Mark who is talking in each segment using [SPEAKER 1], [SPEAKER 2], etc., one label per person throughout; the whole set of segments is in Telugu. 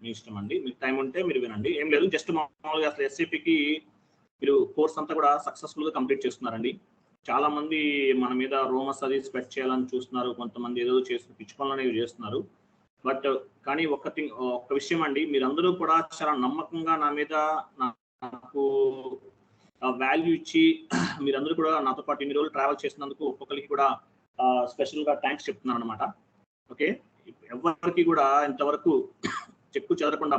[SPEAKER 1] మీ ఇష్టం అండి. మీకు టైం ఉంటే మీరు వినండి. ఏం లేదు, జస్ట్ మామూలుగా అసలు ఎస్ఏపికి మీరు కోర్స్ అంతా కూడా సక్సెస్ఫుల్గా కంప్లీట్ చేస్తున్నారండి. చాలా మంది మన మీద రూమర్స్ అది స్ప్రెడ్ చేయాలని చూస్తున్నారు, కొంతమంది ఏదో చేసి పిచ్చి పనులు అనేవి చేస్తున్నారు. బట్ కానీ ఒక్క విషయం అండి, మీరందరూ కూడా చాలా నమ్మకంగా నా మీద నాకు వాల్యూ ఇచ్చి మీరందరూ కూడా నాతో పాటు ఇన్ని రోజులు ట్రావెల్ చేసినందుకు ఒక్కొక్కరికి కూడా స్పెషల్గా థ్యాంక్స్ చెప్తున్నాను అనమాట. ఓకే, ఎవరికి కూడా ఇంతవరకు చెక్కు చెదరకుండా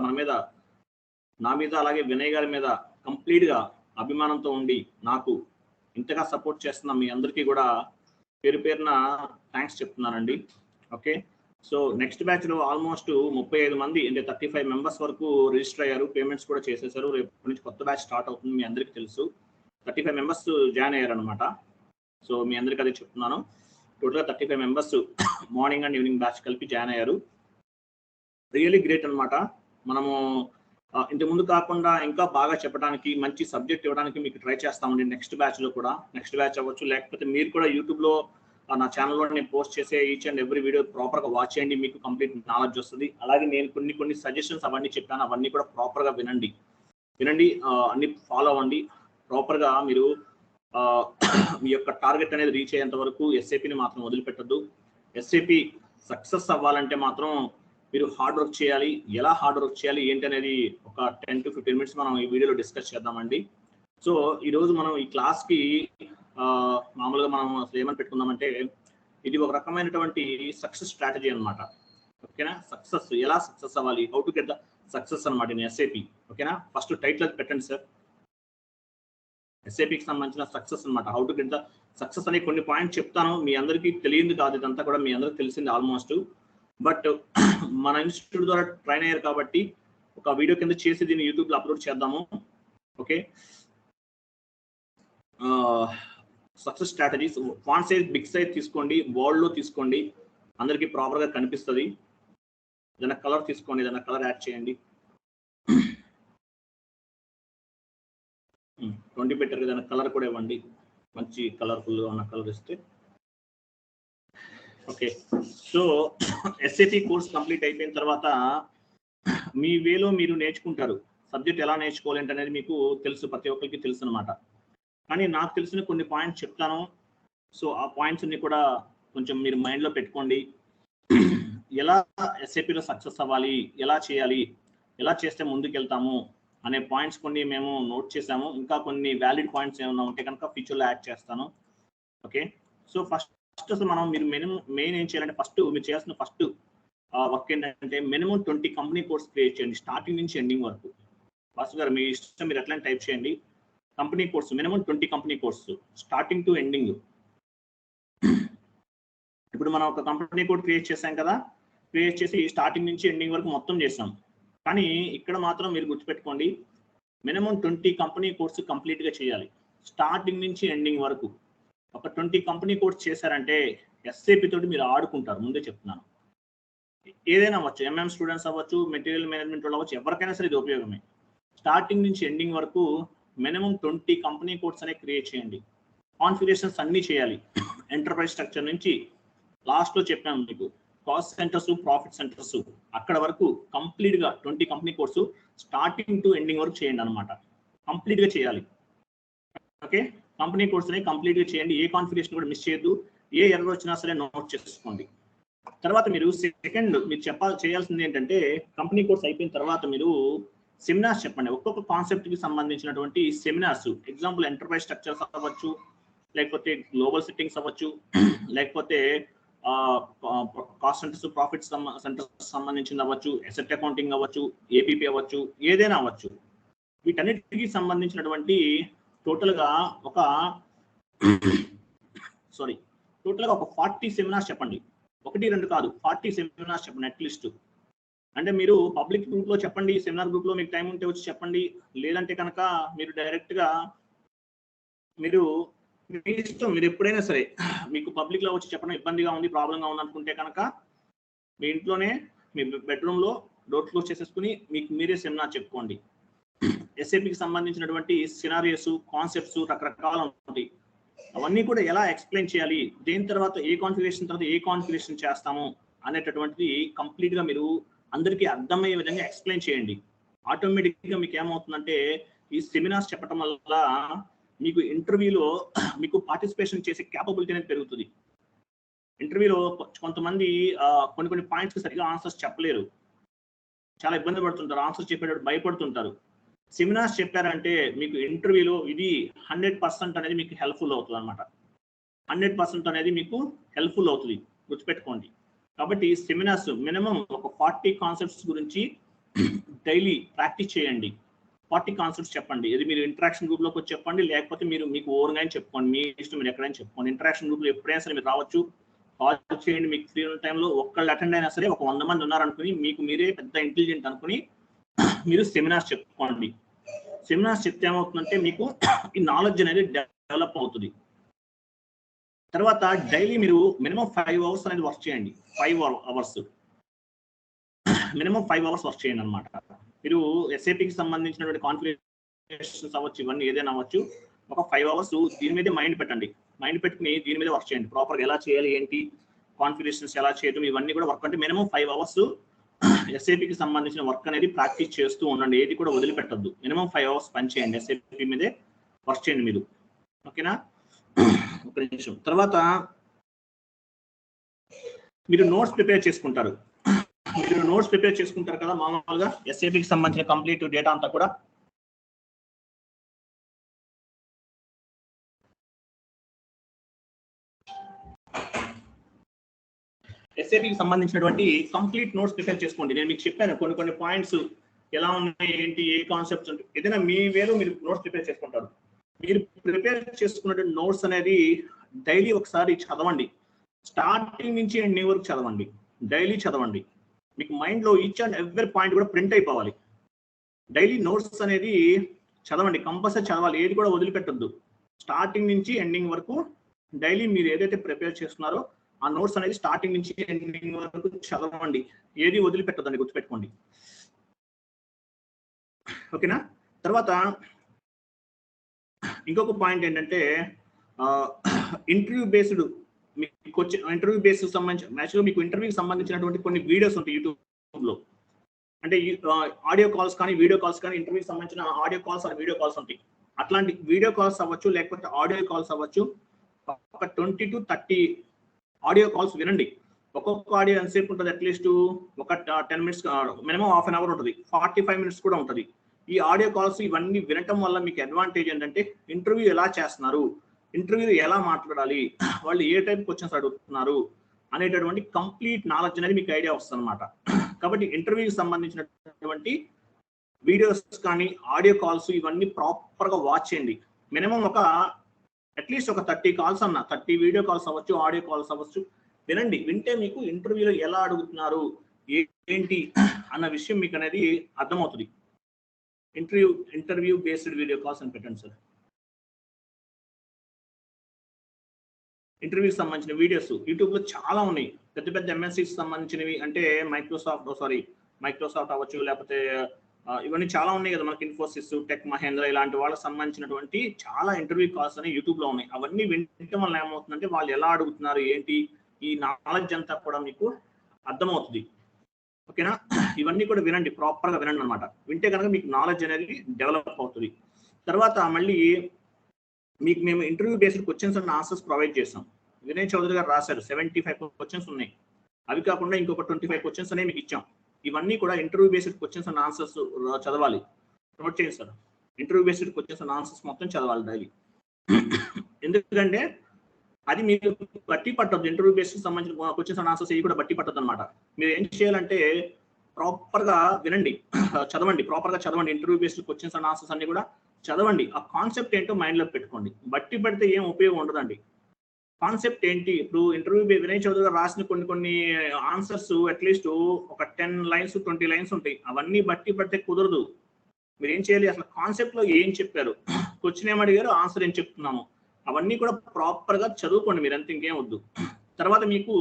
[SPEAKER 1] నా మీద అలాగే వినయ్ గారి మీద కంప్లీట్గా అభిమానంతో ఉండి నాకు ఇంతగా సపోర్ట్ చేస్తున్న మీ అందరికీ కూడా పేరు పేరున థ్యాంక్స్ చెప్తున్నానండి. ఓకే, సో నెక్స్ట్ బ్యాచ్లో ఆల్మోస్ట్ 35 మంది అంటే 35 మెంబర్స్ వరకు రిజిస్టర్ అయ్యారు, పేమెంట్స్ కూడా చేసేసారు. రేపు నుంచి కొత్త బ్యాచ్ స్టార్ట్ అవుతుంది, మీ అందరికీ తెలుసు. 35 మెంబర్స్ జాయిన్ అయ్యారు అనమాట. సో మీ అందరికీ అదే చెప్తున్నాను. టోటల్గా 35 members morning and evening batch కలిపి జాయిన్ అయ్యారు. రియలీ గ్రేట్ అనమాట. మనము ఇంత ముందు కాకుండా ఇంకా బాగా చెప్పడానికి, మంచి సబ్జెక్ట్ ఇవ్వడానికి మీకు ట్రై చేస్తామండి నెక్స్ట్ బ్యాచ్లో కూడా. నెక్స్ట్ బ్యాచ్ అవ్వచ్చు, లేకపోతే మీరు కూడా యూట్యూబ్లో నా ఛానల్లో నేను పోస్ట్ చేసే ఈచ్ అండ్ ఎవ్రీ వీడియో ప్రాపర్గా వాచ్ చేయండి, మీకు కంప్లీట్ నాలెడ్జ్ వస్తుంది. అలాగే నేను కొన్ని సజెషన్స్ అవన్నీ చెప్పాను, అవన్నీ కూడా ప్రాపర్గా వినండి, అన్ని ఫాలో అవ్వండి. ప్రాపర్గా మీరు మీ యొక్క టార్గెట్ అనేది రీచ్ అయ్యేంత వరకు ఎస్ఏపిని మాత్రం వదిలిపెట్టద్దు. ఎస్ఏపి సక్సెస్ అవ్వాలంటే మాత్రం మీరు హార్డ్ వర్క్ చేయాలి. ఎలా హార్డ్ వర్క్ చేయాలి ఏంటి అనేది ఒక 10 to 15 మినిట్స్ మనం ఈ వీడియోలో డిస్కస్ చేద్దామండి. సో ఈరోజు మనం ఈ క్లాస్కి మామూలుగా మనం అసలు ఏమని పెట్టుకుందామంటే, ఇది ఒక రకమైనటువంటి సక్సెస్ స్ట్రాటజీ అనమాట. ఓకేనా, సక్సెస్ ఎలా సక్సెస్ అవ్వాలి, how to get the success అనమాట ఇన్ ఎస్ఏపి. ఓకేనా, ఫస్ట్ టైటిల్ అది పెట్టండి సార్, ఎస్ఏపికి సంబంధించిన సక్సెస్ అనమాట. How to get the success అనే కొన్ని పాయింట్స్ చెప్తాను, మీ అందరికీ తెలియదు కాదు, ఇదంతా కూడా మీ అందరికీ తెలిసింది ఆల్మోస్ట్. బట్ మన ఇన్స్టిట్యూట్ ద్వారా ట్రైన్ అయ్యారు కాబట్టి ఒక వీడియో కింద చేసి దీన్ని యూట్యూబ్లో అప్లోడ్ చేద్దాము. Okay, success strategies. Font size big size తీసుకోండి, బోల్డ్లో తీసుకోండి, అందరికీ ప్రాపర్గా కనిపిస్తుంది. ఏదైనా కలర్ తీసుకోండి, ఏదైనా కలర్ యాడ్ చేయండి. 20 పెట్టారు, ఏదైనా కలర్ కూడా ఇవ్వండి, మంచి కలర్ఫుల్గా ఉన్న కలర్ ఇస్తే. Okay, so SAP course complete అయిపోయిన తర్వాత మీ వేలో మీరు నేర్చుకుంటారు. సబ్జెక్ట్ ఎలా నేర్చుకోవాలి అనేది మీకు తెలుసు, ప్రతి ఒక్కరికి తెలుసు అనమాట. కానీ నాకు తెలిసిన కొన్ని పాయింట్స్ చెప్తాను. సో ఆ పాయింట్స్ అన్ని కూడా కొంచెం మీరు మైండ్లో పెట్టుకోండి. ఎలా ఎస్ఏపిలో సక్సెస్ అవ్వాలి, ఎలా చేయాలి, ఎలా చేస్తే ముందుకు వెళ్తాము అనే పాయింట్స్ కొన్ని మేము నోట్ చేసాము. ఇంకా కొన్ని వ్యాలిడ్ పాయింట్స్ ఏమైనా ఉంటే కనుక ఫ్యూచర్లో యాడ్ చేస్తాను. ఓకే, సో ఫస్ట్ అసలు మీరు మెయిన్ ఏం చేయాలంటే, మీరు చేయాల్సిన ఫస్ట్ వర్క్ ఏంటంటే మినిమం 20 కంపెనీ కోర్స్ క్రియేట్ చేయండి, స్టార్టింగ్ నుంచి ఎండింగ్ వరకు. ఫస్ట్ గారు మీ ఇష్టం, మీరు ఎట్లా టైప్ చేయండి. Company course minimum 20 company course starting to ending. ఇప్పుడు మనం ఒక కంపెనీ కోడ్ క్రియేట్ చేసాం కదా, క్రియేట్ చేసి స్టార్టింగ్ నుంచి ఎండింగ్ వరకు మొత్తం చేసాం. కానీ ఇక్కడ మాత్రం మీరు గుర్తుపెట్టుకోండి, మినిమం 20 కంపెనీ కోర్స్ కంప్లీట్గా చేయాలి, స్టార్టింగ్ నుంచి ఎండింగ్ వరకు. ఒక 20 కంపెనీ కోర్స్ చేశారంటే ఎస్ఏపి తోటి మీరు ఆడుకుంటారు, ముందే చెప్తున్నాను. ఏదైనా అవ్వచ్చు, ఎంఎం స్టూడెంట్స్ అవ్వచ్చు, మెటీరియల్ మేనేజ్మెంట్ వాళ్ళు అవ్వచ్చు, ఎవరికైనా సరే ఇది ఉపయోగమే. స్టార్టింగ్ నుంచి ఎండింగ్ వరకు మినిమం 20 కంపెనీ కోడ్స్ అనేవి క్రియేట్ చేయండి. కాన్ఫిగరేషన్స్ అన్నీ చేయాలి, ఎంటర్ప్రైజ్ స్ట్రక్చర్ నుంచి లాస్ట్లో చెప్పాను మీకు, కాస్ట్ సెంటర్స్, ప్రాఫిట్ సెంటర్స్, అక్కడ వరకు కంప్లీట్గా 20 company course starting to ending వరకు చేయండి అనమాట. కంప్లీట్గా చేయాలి. ఓకే, కంపెనీ కోర్స్ అనేవి కంప్లీట్గా చేయండి, ఏ కాన్ఫిగరేషన్ కూడా మిస్ చేయొద్దు. ఏ ఎర్రర్ వచ్చినా సరే నోట్ చేసుకోండి. తర్వాత మీరు సెకండ్ మీరు చేయాల్సింది ఏంటంటే, కంపెనీ కోర్స్ అయిపోయిన తర్వాత మీరు సెమినార్స్ చెప్పండి. ఒక్కొక్క కాన్సెప్ట్కి సంబంధించినటువంటి సెమినార్స్, ఎగ్జాంపుల్ ఎంటర్ప్రైజ్ స్ట్రక్చర్స్ అవ్వచ్చు, లేకపోతే గ్లోబల్ సెట్టింగ్స్ అవ్వచ్చు, లేకపోతే కాస్ట్ సెంటర్స్, ప్రాఫిట్ సెంటర్స్ సంబంధించింది అవ్వచ్చు, అసెట్ అకౌంటింగ్ అవ్వచ్చు, ఏపీపీ అవ్వచ్చు, ఏదైనా అవ్వచ్చు. వీటన్నిటికీ సంబంధించినటువంటి టోటల్గా ఒక 40 సెమినార్స్ చెప్పండి. 1-2 కాదు, 40 సెమినార్స్ చెప్పండి అట్లీస్ట్. అంటే మీరు పబ్లిక్ గ్రూప్లో చెప్పండి, సెమినార్ గ్రూప్లో మీకు టైం ఉంటే వచ్చి చెప్పండి, లేదంటే కనుక మీరు డైరెక్ట్గా మీరు మీ ఇష్టం, మీరు ఎప్పుడైనా సరే మీకు పబ్లిక్లో వచ్చి చెప్పడం ఇబ్బందిగా ఉంది, ప్రాబ్లంగా ఉంది అనుకుంటే కనుక మీ ఇంట్లోనే మీ బెడ్రూమ్లో డోర్ క్లోజ్ చేసేసుకుని మీకు మీరే సెమినార్ చెప్పుకోండి. ఎస్ఏపికి సంబంధించినటువంటి సినారియోస్, కాన్సెప్ట్స్ రకరకాలు ఉంటాయి, అవన్నీ కూడా ఎలా ఎక్స్ప్లెయిన్ చేయాలి, దేని తర్వాత ఏ కాన్ఫిగరేషన్ తర్వాత ఏ కాన్ఫిగరేషన్ చేస్తాము అనేటటువంటిది కంప్లీట్గా మీరు అందరికీ అర్థమయ్యే విధంగా ఎక్స్ప్లెయిన్ చేయండి. ఆటోమేటిక్గా మీకు ఏమవుతుందంటే ఈ సెమినార్స్ చెప్పడం వల్ల మీకు ఇంటర్వ్యూలో మీకు పార్టిసిపేషన్ చేసే క్యాపబిలిటీ అనేది పెరుగుతుంది. ఇంటర్వ్యూలో కొంతమంది కొన్ని పాయింట్స్ సరిగా ఆన్సర్స్ చెప్పలేరు, చాలా ఇబ్బంది పడుతుంటారు, ఆన్సర్స్ చెప్పేటప్పుడు భయపడుతుంటారు. సెమినార్స్ చెప్పారంటే మీకు ఇంటర్వ్యూలో ఇది 100% అనేది మీకు హెల్ప్ఫుల్ అవుతుంది అనమాట. 100% అనేది మీకు హెల్ప్ఫుల్ అవుతుంది, గుర్తుపెట్టుకోండి. కాబట్టి సెమినార్స్ మినిమం ఒక 40 కాన్సెప్ట్స్ గురించి డైలీ ప్రాక్టీస్ చేయండి. 40 కాన్సెప్ట్స్ చెప్పండి. ఇది మీరు ఇంటరాక్షన్ గ్రూప్లోకి వచ్చి చెప్పండి, లేకపోతే మీరు మీకు ఓన్గా చెప్పుకోండి, మీ ఇష్టం, మీరు ఎక్కడైనా చెప్పుకోండి. ఇంటరాక్షన్ గ్రూప్లో ఎప్పుడైనా సరే మీరు రావచ్చు, కాల్ చేయండి. మీకు ఫ్రీ ఉన్న టైంలో ఒక్కళ్ళు అటెండ్ అయినా సరే, ఒక 100 మంది ఉన్నారనుకుని మీకు మీరే పెద్ద ఇంటెలిజెంట్ అనుకుని మీరు సెమినార్స్ చెప్పుకోండి. సెమినార్స్ చెప్తే ఏమవుతుందంటే మీకు ఈ నాలెడ్జ్ అనేది డెవలప్ అవుతుంది. తర్వాత డైలీ మీరు మినిమం 5 అవర్స్ అనేది వర్క్ చేయండి. 5 అవర్స్ మినిమం 5 అవర్స్ వర్క్ చేయండి అనమాట. మీరు ఎస్ఏపీకి సంబంధించినటువంటి కాన్ఫిగరేషన్స్ అవ్వచ్చు, ఇవన్నీ ఏదైనా అవ్వచ్చు, ఒక 5 అవర్స్ దీని మీదే మైండ్ పెట్టండి. మైండ్ పెట్టుకుని దీని మీద వర్క్ చేయండి. ప్రాపర్గా ఎలా చేయాలి, ఏంటి, కాన్ఫిగరేషన్స్ ఎలా చేయడం, ఇవన్నీ కూడా వర్క్ అంటే మినిమం 5 అవర్స్ ఎస్ఏపీకి సంబంధించిన వర్క్ అనేది ప్రాక్టీస్ చేస్తూ ఉండండి. ఏది కూడా వదిలిపెట్టద్దు. మినిమం 5 అవర్స్ పని చేయండి, ఎస్ఏపీ మీదే వర్క్ చేయండి మీరు. ఓకేనా? ఒక నిమిషం. తర్వాత మీరు నోట్స్ ప్రిపేర్ చేసుకుంటారు. మీరు నోట్స్ ప్రిపేర్ చేసుకుంటారు కదా మామూలుగా ఎస్ఏపీకి సంబంధించిన కంప్లీట్ డేటా అంతా కూడా. ఎస్ఏపీకి సంబంధించినటువంటి కంప్లీట్ నోట్స్ ప్రిపేర్ చేసుకోండి. నేను మీకు చెప్పాను కొన్ని పాయింట్స్ ఎలా ఉన్నాయి, ఏంటి, ఏ కాన్సెప్ట్స్ ఉంటాయి. ఏదైనా మీ వేరు మీరు నోట్స్ ప్రిపేర్ చేసుకుంటారు. మీరు ప్రిపేర్ చేసుకున్నటువంటి నోట్స్ అనేది డైలీ ఒకసారి చదవండి. స్టార్టింగ్ నుంచి ఎండింగ్ వరకు చదవండి, డైలీ చదవండి. మీకు మైండ్లో ఈచ్ అండ్ ఎవ్రీ పాయింట్ కూడా ప్రింట్ అయిపోవాలి. డైలీ నోట్స్ అనేది చదవండి, కంపల్సరీ చదవాలి, ఏది కూడా వదిలిపెట్టద్దు. స్టార్టింగ్ నుంచి ఎండింగ్ వరకు డైలీ మీరు ఏదైతే ప్రిపేర్ చేస్తున్నారో ఆ నోట్స్ అనేది స్టార్టింగ్ నుంచి ఎండింగ్ వరకు చదవండి, ఏది వదిలిపెట్టద్దండి, గుర్తుపెట్టుకోండి. ఓకేనా? తర్వాత ఇంకొక పాయింట్ ఏంటంటే ఇంటర్వ్యూ బేస్డ్ మీకు వచ్చే ఇంటర్వ్యూ బేస్డ్ సంబంధించి యాక్చువల్గా మీకు ఇంటర్వ్యూకి సంబంధించినటువంటి కొన్ని వీడియోస్ ఉంటాయి యూట్యూబ్లో. అంటే ఆడియో కాల్స్ కానీ వీడియో కాల్స్ కానీ, ఇంటర్వ్యూకి సంబంధించిన audio calls or video calls ఉంటాయి. అట్లాంటి వీడియో కాల్స్ అవ్వచ్చు, లేకపోతే ఆడియో కాల్స్ అవ్వచ్చు, ఒక 20 to 30 ఆడియో కాల్స్ వినండి. ఒక్కొక్క ఆడియో ఎంతసేపు ఉంటుంది, అట్లీస్ట్ ఒక 10 minutes, minimum half an hour ఉంటుంది, 45 మినిట్స్ కూడా ఉంటుంది. ఈ ఆడియో కాల్స్ ఇవన్నీ వినటం వల్ల మీకు అడ్వాంటేజ్ ఏంటంటే ఇంటర్వ్యూ ఎలా చేస్తున్నారు, ఇంటర్వ్యూలో ఎలా మాట్లాడాలి, వాళ్ళు ఏ టైప్ క్వశ్చన్స్ అడుగుతున్నారు అనేటటువంటి కంప్లీట్ నాలెడ్జ్ అనేది మీకు ఐడియా వస్తుంది అనమాట. కాబట్టి ఇంటర్వ్యూకి సంబంధించినటువంటి వీడియోస్ కానీ ఆడియో కాల్స్ ఇవన్నీ ప్రాపర్గా వాచ్ చేయండి. మినిమం అట్లీస్ట్ ఒక 30 కాల్స్ అన్న, 30 వీడియో కాల్స్ అవ్వచ్చు, ఆడియో కాల్స్ అవ్వచ్చు, వినండి. వింటే మీకు ఇంటర్వ్యూలో ఎలా అడుగుతున్నారు, ఏంటి అన్న విషయం మీకు అనేది అర్థమవుతుంది. ఇంటర్వ్యూ బేస్డ్ వీడియో కాల్స్ అని పెట్టండి సార్. ఇంటర్వ్యూకి సంబంధించిన వీడియోస్ యూట్యూబ్లో చాలా ఉన్నాయి, పెద్ద పెద్ద ఎంఎన్సీకి సంబంధించినవి. అంటే మైక్రోసాఫ్ట్ అవ్వచ్చు, లేకపోతే ఇవన్నీ చాలా ఉన్నాయి కదా మనకి, ఇన్ఫోసిస్, టెక్ మహేంద్ర, ఇలాంటి వాళ్ళకి సంబంధించినటువంటి చాలా ఇంటర్వ్యూ కాల్స్ అనేవి యూట్యూబ్లో ఉన్నాయి. అవన్నీ వినటం వల్ల ఏమవుతుందంటే వాళ్ళు ఎలా అడుగుతున్నారు, ఏంటి, ఈ నాలెడ్జ్ అంతా కూడా మీకు అర్థమవుతుంది. ఓకేనా? ఇవన్నీ కూడా వినండి, ప్రాపర్గా వినండి అనమాట. వింటే కనుక మీకు నాలెడ్జ్ అనేది డెవలప్ అవుతుంది. తర్వాత మళ్ళీ మీకు మేము interview based questions and answers provide చేస్తాం. వినయ్ చౌదరి గారు రాశారు 75 క్వశ్చన్స్ ఉన్నాయి. అవి కాకుండా ఇంకొక 25 క్వశ్చన్స్ అనేవి మీకు ఇచ్చాం. ఇవన్నీ కూడా interview based questions and answers చదవాలి. నోట్ చేయండి sir. Interview based questions and answers మొత్తం చదవాలి డైలీ. ఎందుకంటే అది మీరు బట్టి పట్టద్దు. ఇంటర్వ్యూ బేస్డ్ సంబంధించిన క్వశ్చన్స్ అండ్ ఆన్సర్స్ ఇవి కూడా బట్టి పట్టద్దు అనమాట. మీరు ఏం చేయాలంటే ప్రాపర్గా వినండి, చదవండి, ప్రాపర్గా చదవండి. Interview based questions and answers అన్ని కూడా చదవండి. ఆ కాన్సెప్ట్ ఏంటో మైండ్లో పెట్టుకోండి. బట్టి పడితే ఏం ఉపయోగం ఉండదండి. కాన్సెప్ట్ ఏంటి, ఇప్పుడు ఇంటర్వ్యూ వినయ్ చౌదరి గారు రాసిన కొన్ని ఆన్సర్స్ అట్లీస్ట్ ఒక 10 లైన్స్ 20 లైన్స్ ఉంటాయి. అవన్నీ బట్టి పడితే కుదరదు. మీరు ఏం చేయాలి, అసలు కాన్సెప్ట్ లో ఏం చెప్పారు, క్వశ్చన్ ఏం అడిగారు, ఆన్సర్ ఏం చెప్తున్నాము, అవన్నీ కూడా ప్రాపర్గా చదువుకోండి మీరు, అంత ఇంకేం వద్దు. తర్వాత మీకు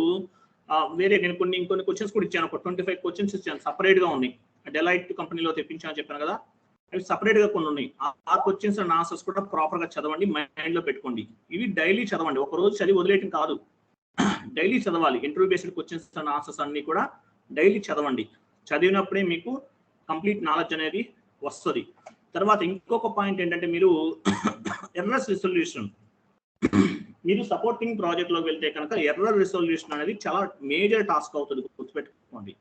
[SPEAKER 1] వేరే నేను ఇంకొన్ని క్వశ్చన్స్ కూడా ఇచ్చాను, ఒక 25 క్వశ్చన్స్ ఇచ్చాను, సపరేట్గా ఉన్నాయి. డెలైట్ కంపెనీలో తెప్పించాను చెప్పాను కదా, అవి సపరేట్గా కొన్ని ఉన్నాయి. ఆ క్వశ్చన్స్ అండ్ ఆన్సర్స్ కూడా ప్రాపర్గా చదవండి, మైండ్లో పెట్టుకోండి. ఇవి డైలీ చదవండి, ఒక రోజు చదివి వదిలేయటం కాదు, డైలీ చదవాలి. Interview based questions and answers అన్ని కూడా డైలీ చదవండి. చదివినప్పుడే మీకు కంప్లీట్ నాలెడ్జ్ అనేది వస్తుంది. తర్వాత ఇంకొక పాయింట్ ఏంటంటే మీరు ఎర్రర్స్ రిసొల్యూషన్, మీరు సపోర్టింగ్ ప్రాజెక్ట్లోకి వెళ్తే కనుక ఎర్రర్ రిసొల్యూషన్ అనేది చాలా మేజర్ టాస్క్ అవుతుంది, గుర్తుపెట్టుకోండి.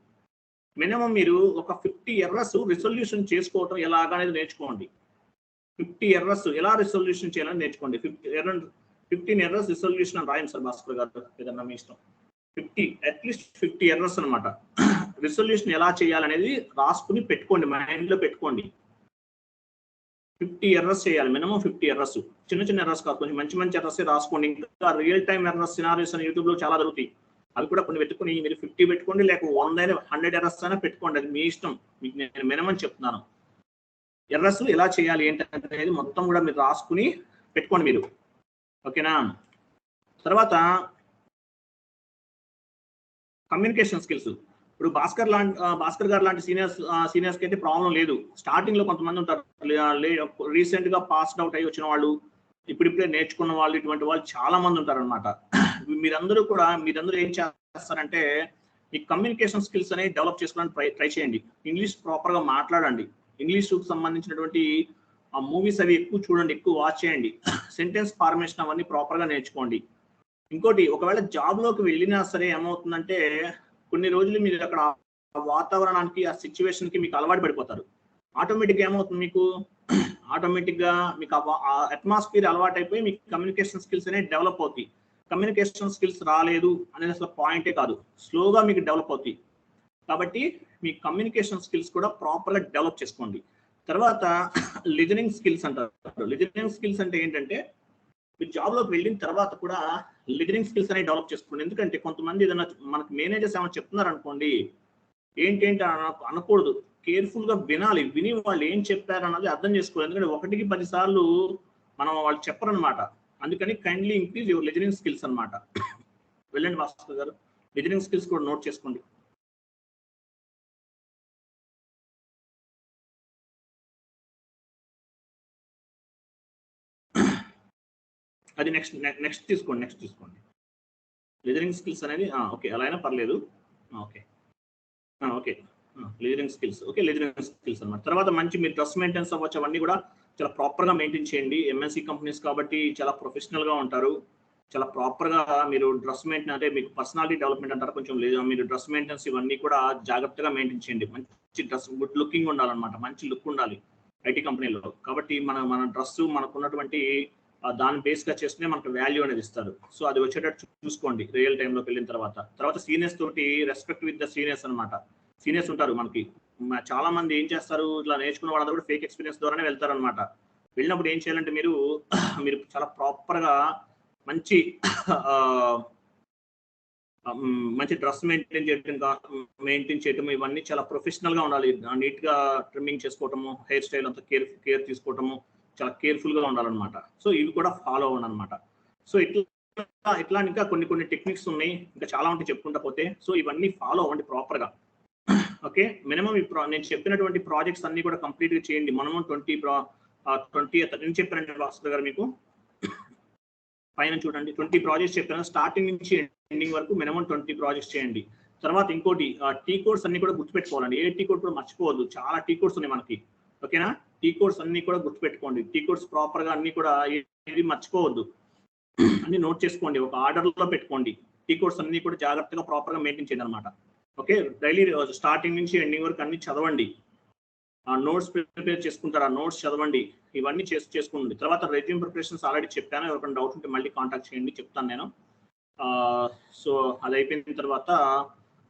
[SPEAKER 1] మినిమం మీరు ఒక 50 ఎర్రర్స్ రిసొల్యూషన్ చేసుకోవటం ఎలాగా అనేది నేర్చుకోండి. 50 ఎర్రర్స్ ఎలా రిసొల్యూషన్ చేయాలని నేర్చుకోండి. 15 ఎర్రర్స్ రిసొల్యూషన్ అని రాయండి సార్ భాస్కర్ గారు, ఏదన్నా మీ ఇష్టం. 50 అట్లీస్ట్ 50 ఎర్రర్స్ అనమాట. రిసొల్యూషన్ ఎలా చేయాలనేది రాసుకుని పెట్టుకోండి, మైండ్లో పెట్టుకోండి. 50 ఎర్రర్స్ చేయాలి, మినిమం 50 ఎర్రర్స్. చిన్న చిన్న ఎర్రర్స్ కాదు, కొంచెం మంచి మంచి ఎర్రర్స్ రాసుకోండి. ఇంకా రియల్ టైమ్ ఎర్రర్స్ సినారియోస్ అని యూట్యూబ్లో చాలా దొరుకుతాయి, అవి కూడా కొన్ని పెట్టుకుని మీరు 50 పెట్టుకోండి, లేక 100 ఎర్రర్స్ అయినా పెట్టుకోండి, అది మీ ఇష్టం. మీకు నేను మినిమం చెప్తున్నాను. ఎర్రర్స్ ఎలా చేయాలి ఏంటనేది మొత్తం కూడా మీరు రాసుకుని పెట్టుకోండి మీరు, ఓకేనా. తర్వాత కమ్యూనికేషన్ స్కిల్స్. ఇప్పుడు భాస్కర్ గారు లాంటి సీనియర్స్కి అయితే ప్రాబ్లం లేదు. స్టార్టింగ్ లో కొంతమంది ఉంటారు, రీసెంట్ గా పాస్డ్ అవుట్ అయ్యి వచ్చిన వాళ్ళు, ఇప్పుడిప్పుడే నేర్చుకున్న వాళ్ళు, ఇటువంటి వాళ్ళు చాలా మంది ఉంటారు అనమాట. మీరందరూ ఏం చేస్తారంటే ఈ కమ్యూనికేషన్ స్కిల్స్ అనేవి డెవలప్ చేసుకోవడానికి ట్రై చేయండి. ఇంగ్లీష్ ప్రాపర్ గా మాట్లాడండి. ఇంగ్లీష్ కు సంబంధించినటువంటి మూవీస్ అవి ఎక్కువ చూడండి, ఎక్కువ వాచ్ చేయండి. సెంటెన్స్ ఫార్మేషన్ అవన్నీ ప్రాపర్ గా నేర్చుకోండి. ఇంకోటి, ఒకవేళ జాబ్ లోకి వెళ్ళినా సరే ఏమవుతుందంటే కొన్ని రోజులు మీరు అక్కడ వాతావరణానికి, ఆ సిచ్యువేషన్ కి మీకు అలవాటు పడిపోతారు. ఆటోమేటిక్గా ఏమవుతుంది, మీకు ఆటోమేటిక్గా మీకు ఆ అట్మాస్ఫియర్ అలవాటు అయిపోయి మీకు కమ్యూనికేషన్ స్కిల్స్ అనేవి డెవలప్ అవుతాయి. కమ్యూనికేషన్ స్కిల్స్ రాలేదు అనేది అసలు పాయింటే కాదు, స్లోగా మీకు డెవలప్ అవుతాయి. కాబట్టి మీ కమ్యూనికేషన్ స్కిల్స్ కూడా ప్రాపర్గా డెవలప్ చేసుకోండి. తర్వాత లిజనింగ్ స్కిల్స్ అంటారు. లిజనింగ్ స్కిల్స్ అంటే ఏంటంటే మీరు జాబ్లోకి వెళ్ళిన తర్వాత కూడా లిజనింగ్ స్కిల్స్ అనేవి డెవలప్ చేసుకోండి. ఎందుకంటే కొంతమంది ఏదైనా మనకు మేనేజర్స్ ఏమైనా చెప్తున్నారు అనుకోండి, ఏంటి అనకూడదు, కేర్ఫుల్ గా వినాలి. విని వాళ్ళు ఏం చెప్పారు అన్నది అర్థం చేసుకోవాలి. ఎందుకంటే 1కి 10 సార్లు మనం వాళ్ళు చెప్పరనమాట. అందుకని kindly increase your listening skills అనమాట. వెళ్ళండి భాస్కర్ గారు, లిజనింగ్ స్కిల్స్ కూడా నోట్ చేసుకోండి. అది నెక్స్ట్ తీసుకోండి. లిజనింగ్ స్కిల్స్ అనేది ఓకే, అలా అయినా పర్లేదు. Okay listening skills, listening skills అన్నమాట. తర్వాత మంచి మీరు డ్రెస్ మెయింటెన్స్ అవ్వచ్చు, అవన్నీ కూడా చాలా ప్రాపర్గా మెయింటైన్ చేయండి. ఎంఎన్సీ కంపెనీస్ కాబట్టి చాలా ప్రొఫెషనల్గా ఉంటారు. చాలా ప్రాపర్గా మీరు డ్రెస్ మెయింటైన్, అంటే మీకు పర్సనాలిటీ డెవలప్మెంట్ అంటారు కొంచెం, లేదు మీరు డ్రెస్ మెయింటెన్స్ ఇవన్నీ కూడా జాగ్రత్తగా మెయింటైన్ చేయండి. మంచి డ్రెస్, గుడ్ లుకింగ్ ఉండాలన్నమాట, మంచి లుక్ ఉండాలి ఐటీ కంపెనీలో. కాబట్టి మన డ్రెస్ మనకున్నటువంటి దాన్ని బేస్గా చేస్తేనే మనకు వాల్యూ అనేది ఇస్తారు. సో అది వచ్చేటట్టు చూసుకోండి రియల్ టైంలోకి వెళ్ళిన తర్వాత సీనియర్స్ తోటి రెస్పెక్ట్ విత్ ద సీనియర్స్ అనమాట. సీనియర్స్ ఉంటారు మనకి, చాలా మంది ఏం చేస్తారు, ఇట్లా నేర్చుకున్న వాళ్ళందరూ కూడా ఫేక్ ఎక్స్పీరియన్స్ ద్వారానే వెళ్తారు అనమాట. వెళ్ళినప్పుడు ఏం చేయాలంటే మీరు చాలా ప్రాపర్గా మంచి డ్రెస్ మెయింటైన్ చేయటం, ఇవన్నీ చాలా ప్రొఫెషనల్ గా ఉండాలి. నీట్ గా ట్రిమ్మింగ్ చేసుకోవటము, హెయిర్ స్టైల్ అంతా కేర్ తీసుకోవటము, చాలా కేర్ఫుల్ గా ఉండాలన్నమాట. సో ఇవి కూడా ఫాలో అవ్వండి అనమాట. సో ఇట్లా ఇంకా కొన్ని టెక్నిక్స్ ఉన్నాయి, ఇంకా చాలా ఉంటాయి చెప్పుకుంటా పోతే. సో ఇవన్నీ ఫాలో అవ్వండి ప్రాపర్ గా. ఓకే, మినిమం నేను చెప్పినటువంటి ప్రాజెక్ట్స్ అన్ని కూడా కంప్లీట్ గా చేయండి. మినిమం 20 నేను చెప్పానంటే భాస్కర్ గారు మీకు పైన చూడండి, 20 ప్రాజెక్ట్స్ చెప్పాను. స్టార్టింగ్ నుంచి ఎండింగ్ వరకు మినిమం 20 ప్రాజెక్ట్స్ చేయండి. తర్వాత ఇంకోటి, టీ కోడ్స్ అన్ని కూడా గుర్తుపెట్టుకోవాలండి. ఏ టీ కోడ్ కూడా మర్చిపోవద్దు, చాలా టీ కోడ్స్ ఉన్నాయి మనకి, ఓకేనా. టీ కోడ్స్ అన్ని కూడా గుర్తుపెట్టుకోండి. టీ కోడ్స్ ప్రాపర్ గా అన్ని కూడా ఏది మర్చిపోవద్దు, అన్ని నోట్ చేసుకోండి, ఒక ఆర్డర్ లో పెట్టుకోండి. టీ కోడ్స్ అన్ని కూడా జాగ్రత్తగా ప్రాపర్ గా మెయింటైన్ చేయండి అనమాట. ఓకే, డైలీ స్టార్టింగ్ నుంచి ఎండింగ్ వరకు అన్ని చదవండి. నోట్స్ ప్రిపేర్ చేసుకుంటారు, ఆ నోట్స్ చదవండి, ఇవన్నీ చేసుకోండి. తర్వాత రెజ్యూమ్ ప్రిపరేషన్స్ ఆల్రెడీ చెప్పాను, ఎవరికైనా డౌట్ ఉంటే మళ్ళీ కాంటాక్ట్ చేయండి, చెప్తాను నేను. సో అది అయిపోయిన తర్వాత,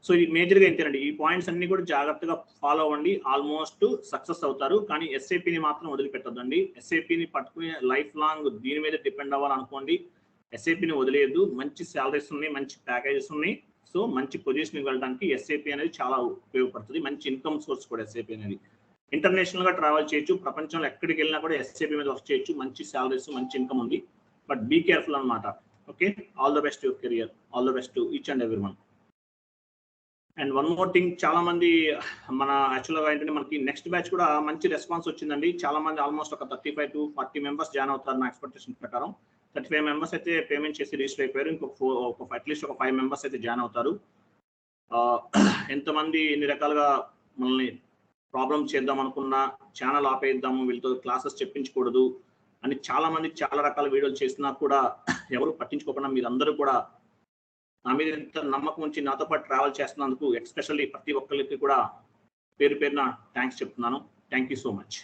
[SPEAKER 1] సో ఇది మేజర్గా ఏంటండి, ఈ పాయింట్స్ అన్ని కూడా జాగ్రత్తగా ఫాలో అవ్వండి, ఆల్మోస్ట్ సక్సెస్ అవుతారు. కానీ ఎస్ఏపిని మాత్రం వదిలిపెట్టద్దండి. ఎస్ఏపిని పట్టుకుని లైఫ్ లాంగ్ దీని మీద డిపెండ్ అవ్వాలనుకోండి, ఎస్ఏపిని వదిలేయద్దు. మంచి శాలరీస్ ఉన్నాయి, మంచి ప్యాకేజెస్ ఉన్నాయి. సో మంచి పొజిషన్కి వెళ్ళడానికి ఎస్ఏపి అనేది చాలా ఉపయోగపడుతుంది. మంచి ఇన్కమ్ సోర్స్ కూడా ఎస్ఏపి అనేది. ఇంటర్నేషనల్ గా ట్రావెల్ చేయొచ్చు, ప్రపంచంలో ఎక్కడికి వెళ్ళినా కూడా ఎస్ఏపి మీద వర్క్ చేయొచ్చు. మంచి శాలరీస్, మంచి ఇన్కమ్ ఉంది. బట్ బీ కేర్ఫుల్ అనమాట. Okay, all the best your career, all the best to each and every one. And one more thing, చాలా మంది యాక్చువల్గా ఏంటంటే మనకి నెక్స్ట్ బ్యాచ్ కూడా మంచి రెస్పాన్స్ వచ్చిందండి. చాలా మంది ఆల్మోస్ట్ ఒక 35 to 40 మెంబర్స్ జాయిన్ అవుతారు నా ఎక్స్పెక్టేషన్ ప్రకారం. 35 మెంబర్స్ అయితే పేమెంట్ చేసి రిజిస్టర్ అయిపోయారు. ఇంకొక అట్లీస్ట్ ఒక 5 మెంబర్స్ అయితే జాయిన్ అవుతారు. ఎంతమంది ఎన్ని రకాలుగా మనల్ని ప్రాబ్లం చేద్దాం అనుకున్నా, ఛానల్ ఆపేద్దాము, వీళ్ళతో క్లాసెస్ చెప్పించకూడదు అని చాలా మంది చాలా రకాల వీడియోలు చేసినా కూడా ఎవరు పట్టించుకోకుండా మీరందరూ కూడా నా మీద ఎంత నమ్మకం ఉంచి నాతో పాటు ట్రావెల్ చేస్తున్నందుకు ఎస్పెషల్లీ ప్రతి ఒక్కరికి కూడా పేరు పేరున థ్యాంక్స్ చెప్తున్నాను. Thank you so much.